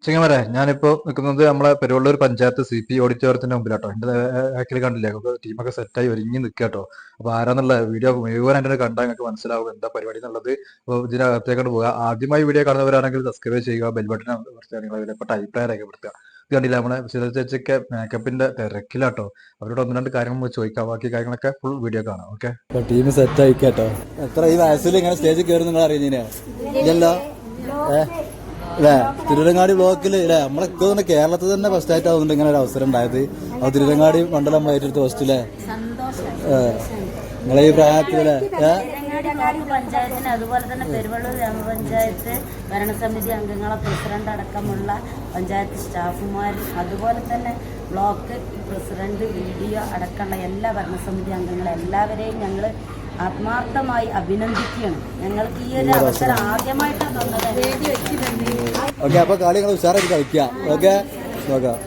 ചിങ്ങമരെ ഞാനിപ്പോ നിൽക്കുന്നത് നമ്മളെ പെരുവള്ളൂർ പഞ്ചായത്ത് CP ഓഡിറ്റോറിയത്തിന്റെ മുമ്പിലാട്ടോ. എന്റെ ആക്കിൽ കണ്ടില്ലേ, ടീമൊക്കെ സെറ്റായി ഒരുങ്ങി നിൽക്കാട്ടോ. അപ്പൊ ആരാന്നുള്ള വീഡിയോ മുഴുവൻ എന്റെ കണ്ടാൽ നിങ്ങൾക്ക് മനസ്സിലാവും എന്താ പരിപാടി എന്നുള്ളത്. അപ്പോൾ ഇതിനകത്തേക്കൊണ്ട് പോകുക. ആദ്യമായി വീഡിയോ കാണുന്നവരാണെങ്കിൽ സബ്സ്ക്രൈബ് ചെയ്യുക, ബെൽ ബട്ടൺ കുറച്ച് നിങ്ങൾ വിലപ്പെട്ട അഭിപ്രായം രേഖപ്പെടുത്തുക. ഇത് കണ്ടില്ല, നമ്മളെ സുരജ ചേച്ചിക്ക് മേക്കപ്പിന്റെ തിരക്കിലാട്ടോ. അവരോട് ഒന്ന് രണ്ട് കാര്യങ്ങൾ ചോദിക്കാം, ബാക്കി കാര്യങ്ങളൊക്കെ ഫുൾ വീഡിയോ കാണാം. ഓക്കെ, ടീം സെറ്റ് ആയിക്കാട്ടോ. എത്ര ഈ വയസ്സിൽ ഇങ്ങനെ സ്റ്റേജിൽ കയറി നിങ്ങൾ അറിയുന്നതിനാ ഇല്ലല്ലോ അല്ലേ? തിരുവരങ്ങാടി ബ്ലോക്കിൽ അല്ലേ, നമ്മളൊക്കെ തന്നെ കേരളത്തിൽ തന്നെ ഫസ്റ്റ് ആയിട്ടാവുന്നുണ്ട് ഇങ്ങനെ ഒരു അവസരം ഉണ്ടായത്. അപ്പോൾ തിരുവരങ്ങാടി മണ്ഡലം നമ്മൾ ഏറ്റെടുത്ത് ഫസ്റ്റില്ലേ നിങ്ങളെ ഈ പ്രായത്തിലല്ലേ പഞ്ചായത്തിന് അതുപോലെ തന്നെ പെരുവള്ളൂർ ഗ്രാമപഞ്ചായത്ത് ഭരണസമിതി അംഗങ്ങളെ പ്രസിഡന്റ് അടക്കമുള്ള പഞ്ചായത്ത് സ്റ്റാഫുമാർ, അതുപോലെ തന്നെ ബ്ലോക്ക് പ്രസിഡന്റ്, VDO അടക്കമുള്ള എല്ലാ ഭരണസമിതി അംഗങ്ങളെ എല്ലാവരെയും ഞങ്ങൾ ആത്മാർത്ഥമായി അഭിനന്ദിക്കുകയാണ്. ഞങ്ങൾക്ക് ഈ ഒരു അവസരം ആദ്യമായിട്ടാണ് തന്നത്. ഓക്കെ, അപ്പൊ കളി നിങ്ങൾ ഉഷാറായിട്ട് കളിക്കുക. ഓക്കെ നോക്കാം.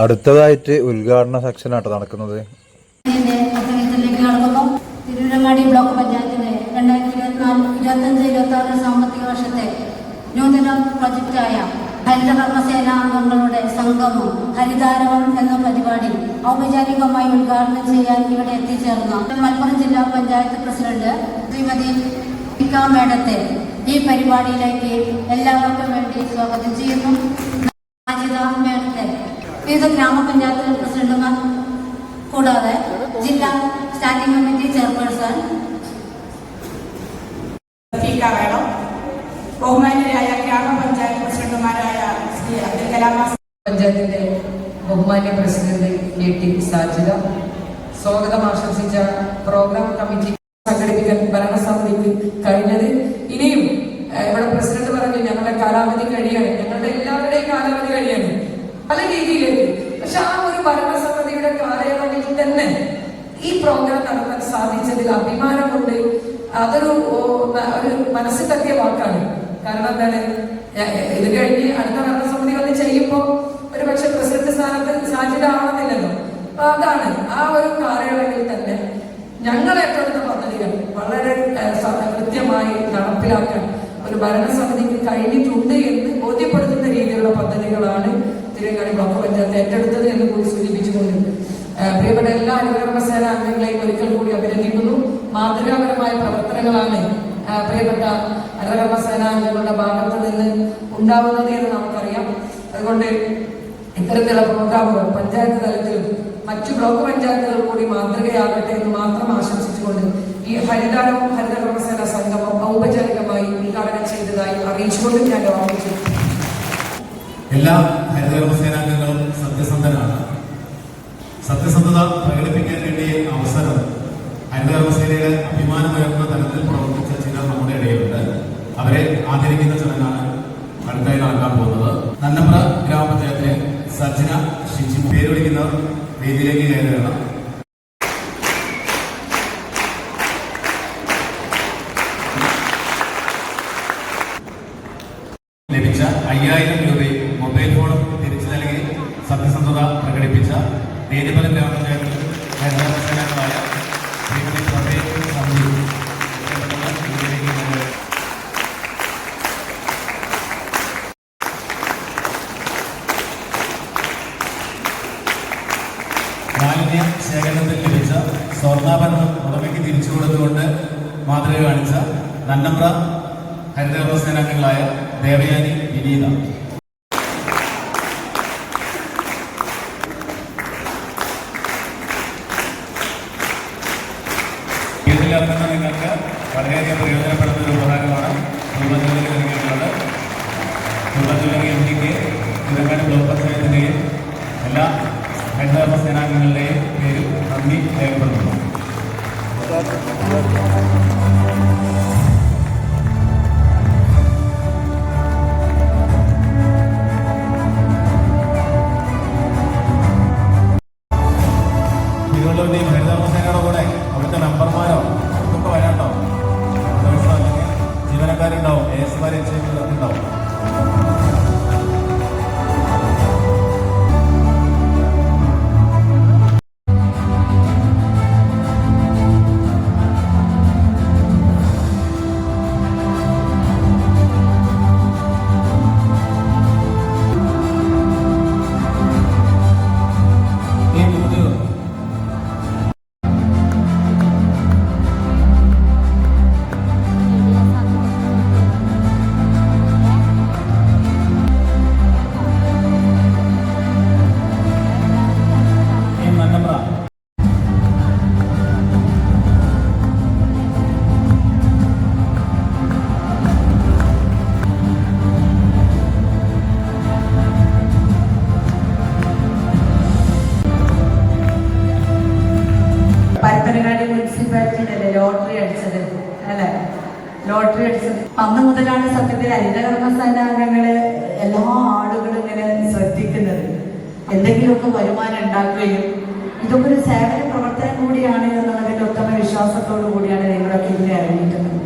അടുത്തതായിട്ട് ഉദ്ഘാടന സെക്ഷനാട്ടോ നടക്കുന്നത്. തിരുവരങ്ങാടി ബ്ലോക്ക് പഞ്ചായത്തിലെ 2024-25-26 സാമ്പത്തിക വർഷത്തെ നൂതന പ്രൊജക്റ്റായ ഹരിതകർമ്മസേന അംഗങ്ങളുടെ സംഗമം ഹരിതാരവം എന്ന പരിപാടി ഔപചാരികമായി ഉദ്ഘാടനം ചെയ്യാൻ ഇവിടെ എത്തിച്ചേർന്ന മലപ്പുറം ജില്ലാ പഞ്ചായത്ത് പ്രസിഡന്റ് ശ്രീമതി മേഡത്തെ ഈ പരിപാടിയിലേക്ക് എല്ലാവർക്കും വേണ്ടി സ്വാഗതം ചെയ്യുന്നു. മേഡത്തെ വിവിധ ഗ്രാമപഞ്ചായത്ത് പ്രസിഡന്റുമാർ കൂടാതെ ജില്ലാ സ്റ്റാൻഡിംഗ് കമ്മിറ്റി ചെയർപേഴ്സൺ ബഹുമാന്യരായ ഗ്രാമപഞ്ചായത്ത് പ്രസിഡന്റുമാരായ ശ്രീ അബ്ദുൽ കലാം പഞ്ചായത്തിന്റെ ബഹുമാന്യ പ്രസിഡന്റ് KT സാജിദ, സ്വാഗതം ആശംസിച്ച പ്രോഗ്രാം കമ്മിറ്റി സംഘടിപ്പിക്കാൻ ഭരണസമിതിക്ക് കഴിഞ്ഞത്. ഇനിയും ഇവിടെ പ്രസിഡന്റ് പറഞ്ഞു ഞങ്ങളുടെ കാലാവധി കഴിയാണ്, ഞങ്ങളുടെ എല്ലാവരുടെയും കാലാവധി കഴിയാണ് പല രീതിയിലേക്ക്. പക്ഷെ ആ ഒരു ഭരണസമിതിയുടെ കാലയളവിൽ തന്നെ ഈ പ്രോഗ്രാം നടത്താൻ സാധിച്ചതിൽ അഭിമാനമുണ്ട്. അതൊരു മനസ്സിൽ തട്ടിയ വാക്കാണ്. കാരണം എന്താണ്, ഇത് കഴിഞ്ഞ് അടുത്ത ഭരണസമിതി വന്ന് ചെയ്യുമ്പോൾ ഒരു പക്ഷെ പ്രസിഡന്റ് സ്ഥാനത്ത് സാധ്യതയാവണമെന്നില്ലല്ലോ. അപ്പൊ അതാണ് ആ ഒരു കാലയളവിൽ തന്നെ ഞങ്ങൾ ഏറ്റെടുത്ത പദ്ധതികൾ വളരെ കൃത്യമായി നടപ്പിലാക്കാൻ ഒരു ഭരണസമിതിക്ക് കഴിഞ്ഞിട്ടുണ്ട് എന്ന് ബോധ്യപ്പെടുത്തുന്ന രീതിയിലുള്ള പദ്ധതികളാണ് തിരുവങ്ങാടി ബ്ലോക്ക് പഞ്ചായത്ത് ഏറ്റെടുത്തത് എന്ന് കൂടി സൂചിപ്പിച്ചുകൊണ്ട് പ്രിയപ്പെട്ട എല്ലാ ഹരിതകർമ്മസേന അംഗങ്ങളെയും ഒരിക്കൽ കൂടി അഭിനന്ദിക്കുന്നു. മാതൃകാപരമായ പ്രവർത്തനങ്ങളാണ് പ്രിയപ്പെട്ട ഹരിതകർമ്മസേന അംഗങ്ങളുടെ ഭാഗത്ത് നിന്ന് ഉണ്ടാവുന്നത് എന്ന് നമുക്കറിയാം. അതുകൊണ്ട് ഇത്തരത്തിലുള്ള പ്രോഗ്രാമുകൾ പഞ്ചായത്ത് തലത്തിലും മറ്റു ബ്ലോക്ക് പഞ്ചായത്തുകൾ കൂടി മാതൃകയാകട്ടെ എന്ന് മാത്രം ആശംസിച്ചുകൊണ്ട് ഈ ഹരിതാരവും ഹരിതകർമ്മസേന സംഗമം ഔപചാരികമായി ഉദ്ഘാടനം ചെയ്തതായി അറിയിച്ചുകൊണ്ട് ഞാൻ ഓർമ്മിച്ചു. എല്ലാ ഹരിതകർമ്മസേനാംഗങ്ങളും സത്യസന്ധരാണ്. സത്യസന്ധത പ്രകടിപ്പിക്കാൻ വേണ്ടിയ അവസരം ഹരിതകർമ്മസേനയുടെ അഭിമാനമുയർന്ന തലത്തിൽ പ്രവർത്തിച്ച ചിലർ നമ്മുടെ ഇടയിലുണ്ട്. അവരെ ആദരിക്കുന്ന ചടങ്ങാണ് അടുത്തായി നടക്കാൻ പോകുന്നത്. നന്നമ്പ്ര ഗ്രാമപഞ്ചായത്തിലെ സജ്ജന ഷിജി പേര് വിളിക്കുന്നവർ വേദിയിലേക്ക് കയറുകയാണ്. ലഭിച്ച 5000 രൂപയും മൊബൈൽ ഫോണും തിരിച്ചു നൽകി സത്യസന്ധത പ്രകടിപ്പിച്ച വേദിപലം ഗ്രാമപഞ്ചായത്തിൽ ഹരിതകർമ്മസേനാംഗങ്ങളായ മാലിന്യ ശേഖരണത്തിൽ ലഭിച്ച സ്വർണ്ണാഭരണം ഉടമയ്ക്ക് തിരിച്ചു കൊടുത്തുകൊണ്ട് മാതൃക കാണിച്ച നന്നമ്പ്ര ഹരിതകർമ്മസേനാംഗങ്ങളായ ദേവയാനി വിനീത. വീട്ടിലിറങ്ങുന്ന നിങ്ങൾക്ക് വളരെയധികം പ്രയോജനപ്പെടുന്ന ഒരു ഉപകാരമാണ് കുടുംബജീവിതത്തിൽ നൽകിയിട്ടുള്ളത്. കുടുംബജീവിതം എംപിക്ക് തിരുവങ്ങാടി ബ്ലോക്ക് പഞ്ചായത്തിൻ്റെയും എല്ലാ ഹരിതകർമ്മസേനാംഗങ്ങളുടെയും പേരിൽ നന്ദി രേഖപ്പെടുത്തുന്നു. തിരുവള്ളൂരിൻ്റെയും ഹരിതകർമ്മസേനയുടെ കൂടെ അവിടുത്തെ മെമ്പർമാരോ ഒക്കെ വരാട്ടോ. അല്ലെങ്കിൽ ജീവനക്കാരുണ്ടാവും, ASമാരെ ഉണ്ടാവും. പരപ്പനങ്ങാടി മുനിസിപ്പാലിറ്റിയിലല്ലേ ലോട്ടറി അടിച്ചത് അല്ലെ? ലോട്ടറി അടിച്ചത് അന്ന് മുതലാണ് സത്യത്തിൽ ഹരിതകർമ്മസേനാംഗങ്ങള് എല്ലാ ആളുകളും ഇങ്ങനെ ശ്രദ്ധിക്കുന്നത്. എന്തെങ്കിലുമൊക്കെ വരുമാനം ഉണ്ടാക്കുകയും ഇതൊക്കെ ഒരു സേവന പ്രവർത്തനം കൂടിയാണ് എന്നുള്ളതിന്റെ ഉത്തമ വിശ്വാസത്തോടു കൂടിയാണ് നിങ്ങളൊക്കെ ഇതിനെ ഇറങ്ങിയിട്ടുള്ളത്.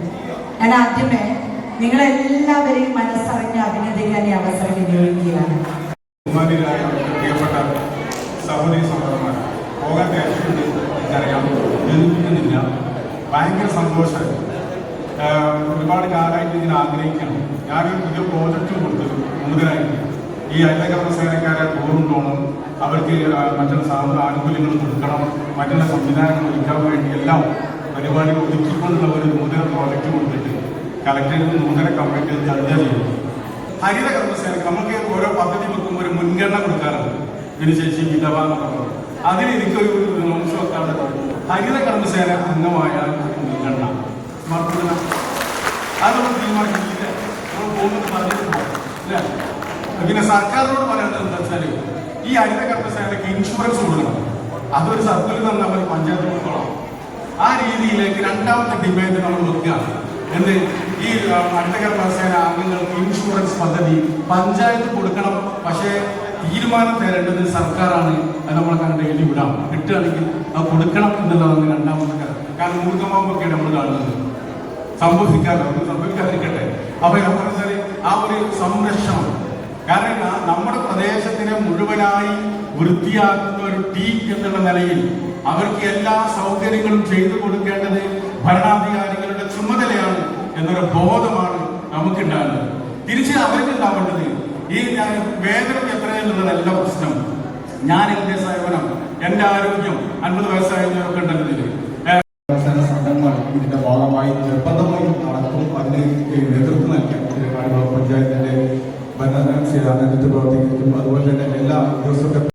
ഞാൻ ആദ്യമേ നിങ്ങളെല്ലാവരെയും മനസ്സറിഞ്ഞ് അഭിനന്ദിക്കാൻ ഈ അവസരം വിനിയോഗിക്കുകയാണ്. പ്രിയപ്പെട്ട സഹോദരി സഹോദരന്മാർ, പോകാൻ അറിയാം നിർമ്മിക്കുന്നില്ല. ഭയങ്കര സന്തോഷമായി. ഒരുപാട് കാലമായിട്ട് ഇതിനെ ആഗ്രഹിക്കണം. ഞാനൊരു പുതിയ പ്രോജക്റ്റ് കൊടുത്തത് മുതലായിട്ട് ഈ ഹരിതകർമ്മസേനക്കാരെ ടൂറുണ്ടോണം, അവർക്ക് മറ്റുള്ള ആനുകൂല്യങ്ങൾ കൊടുക്കണം, മറ്റുള്ള സംവിധാനങ്ങൾ ഒരുക്കാൻ വേണ്ടി എല്ലാം പരിപാടികൾ ഒരുക്കിക്കൊണ്ടുള്ള ഒരു നൂതന പ്രോജക്റ്റ് കൊടുത്തിട്ട് കളക്ടറേറ്റ് നൂതന കമ്മിറ്റി ചർച്ച ചെയ്തു. ഹരിതകർമ്മസേനക്ക് നമുക്ക് ഓരോ പദ്ധതി വെക്കുമ്പോൾ ഒരു മുൻഗണന കൊടുക്കാറുണ്ട്. ഇതിനുശേഷം വിധവ എന്നൊക്കെ അതിന് എനിക്കൊരു അംശം വെക്കാറുണ്ട്. ഹരിതകർമ്മസേന അംഗമായാൽ മുൻഗണന സമർപ്പണ അതൊന്നും തീരുമാനിച്ചില്ല. നമ്മൾ പോകുന്നത് പറഞ്ഞിട്ടുണ്ടോ? പിന്നെ സർക്കാരിനോട് പറയേണ്ടത് എന്താ വെച്ചാൽ ഈ ഹരിത കർമ്മസേനയ്ക്ക് ഇൻഷുറൻസ് കൊടുക്കണം. അതൊരു സർക്കിൾ തന്നാൽ മതി, പഞ്ചായത്ത് കൊടുക്കണം. ആ രീതിയിലേക്ക് രണ്ടാമത്തെ ഡിബേറ്റ് നമ്മൾ വെക്കുക. എന്ത് ഈ ഹരിത കർമ്മസേന അംഗങ്ങൾക്ക് ഇൻഷുറൻസ് പദ്ധതി പഞ്ചായത്ത് കൊടുക്കണം. പക്ഷേ തീരുമാനം തരേണ്ടത് സർക്കാരാണ്. അത് നമ്മളെ കണ്ട് എഴുതി വിടാം, കിട്ടുകയാണെങ്കിൽ അത് കൊടുക്കണം എന്നുള്ളതാണ് രണ്ടാമത്തെ കാര്യം. കാരണം മൂർഖമാകുമ്പോഴൊക്കെയാണ് നമ്മൾ കാണുന്നത്. സംഭവിക്കാതിരിക്കട്ടെ. അപ്പൊ ഞാൻ പറഞ്ഞാൽ ആ ഒരു സംരക്ഷണം, കാരണം നമ്മുടെ പ്രദേശത്തിനെ മുഴുവനായി വൃത്തിയാക്കുന്ന ഒരു ടീം എന്നുള്ള നിലയിൽ അവർക്ക് എല്ലാ സൗകര്യങ്ങളും ചെയ്തു കൊടുക്കേണ്ടത് ഭരണാധികാരികളുടെ ചുമതലയാണ് എന്നൊരു ബോധമാണ് നമുക്കുണ്ടാകുന്നത്. തിരിച്ച് അവർക്ക് ഉണ്ടാവേണ്ടത് ഈ വേതനം എത്രയെന്നുള്ളതല്ല പ്രശ്നം. ഞാൻ എന്റെ സേവനം, എന്റെ ആരോഗ്യം, 50 വയസ്സായവരൊക്കെ ഉണ്ടെങ്കിൽ സംഘങ്ങൾ ഇതിന്റെ ഭാഗമായി നിർബന്ധമായും നടക്കും. അതിന് നേതൃത്വം നൽകാൻ തിരുവനന്തപുരം ബ്ലോക്ക് പഞ്ചായത്തിന്റെ ഭരണ നേതൃത്വം പ്രവർത്തിക്കും. അതുപോലെ തന്നെ എല്ലാ ഉദ്യോഗസ്ഥർക്കും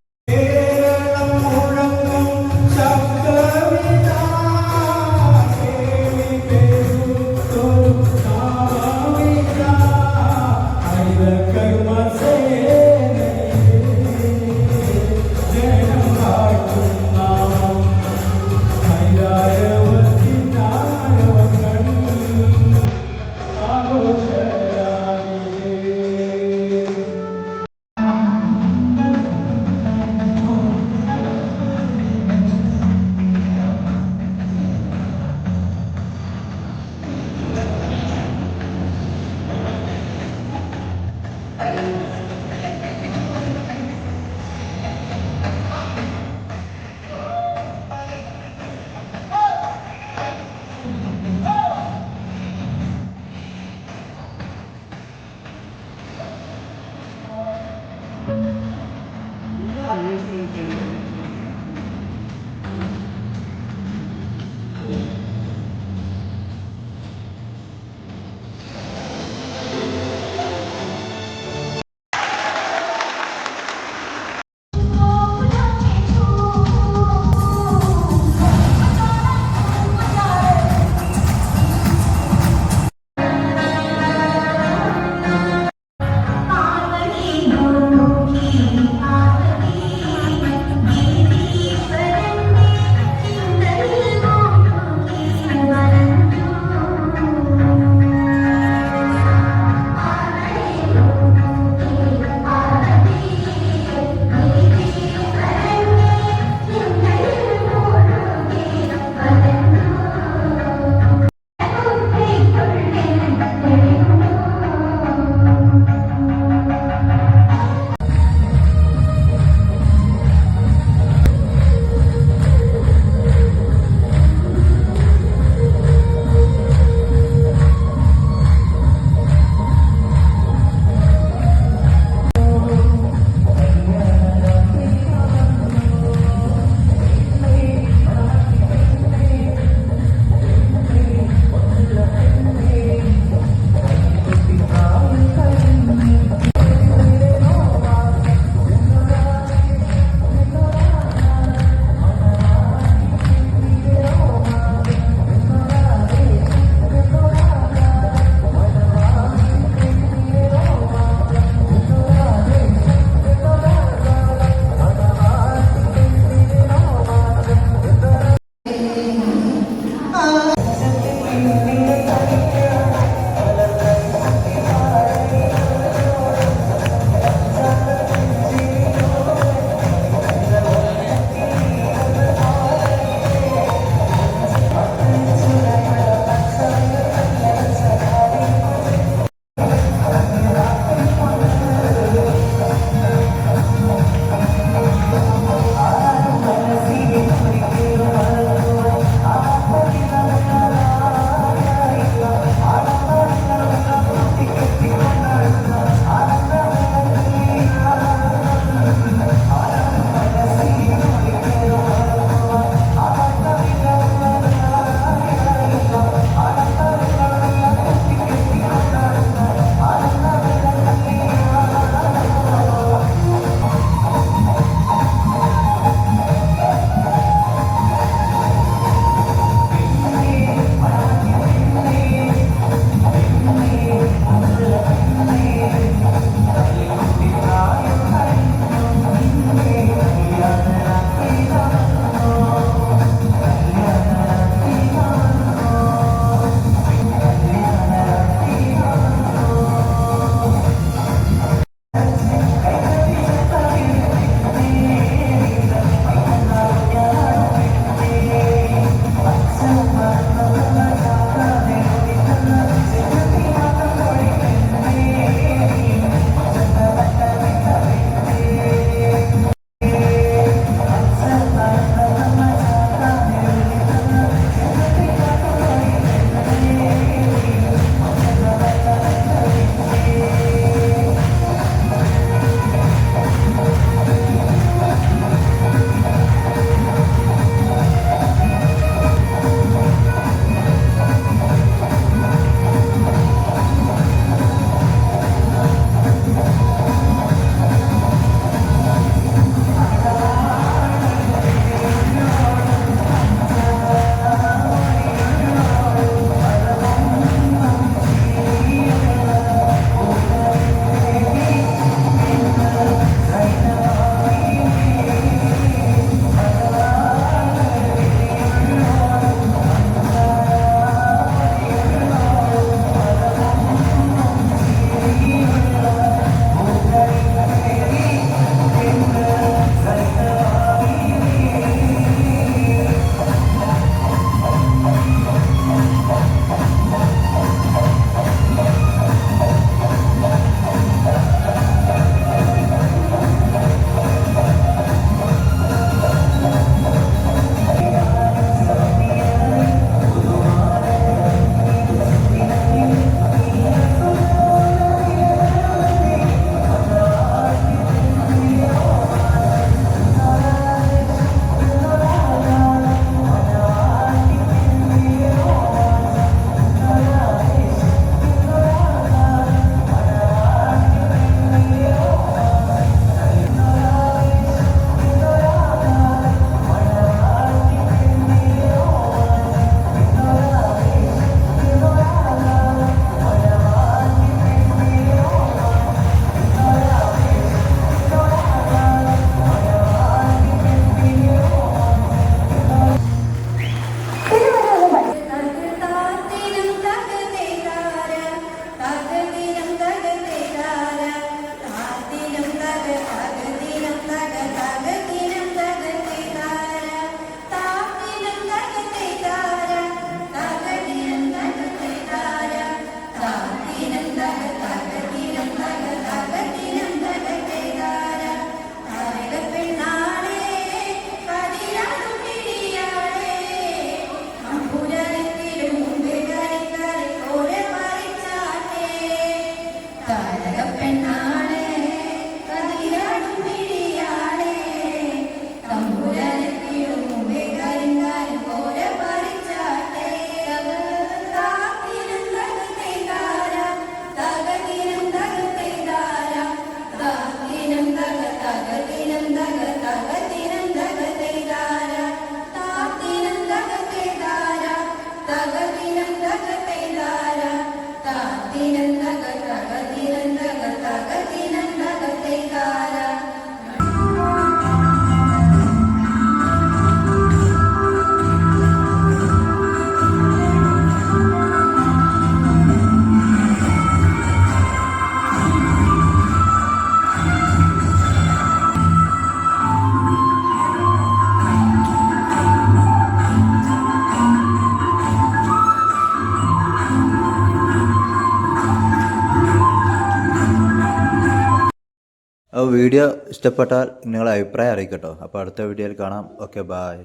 അപ്പോൾ വീഡിയോ ഇഷ്ടപ്പെട്ടാൽ നിങ്ങളെ അഭിപ്രായം അറിയിക്കട്ടോ. അപ്പോൾ അടുത്ത വീഡിയോയിൽ കാണാം. Okay, bye.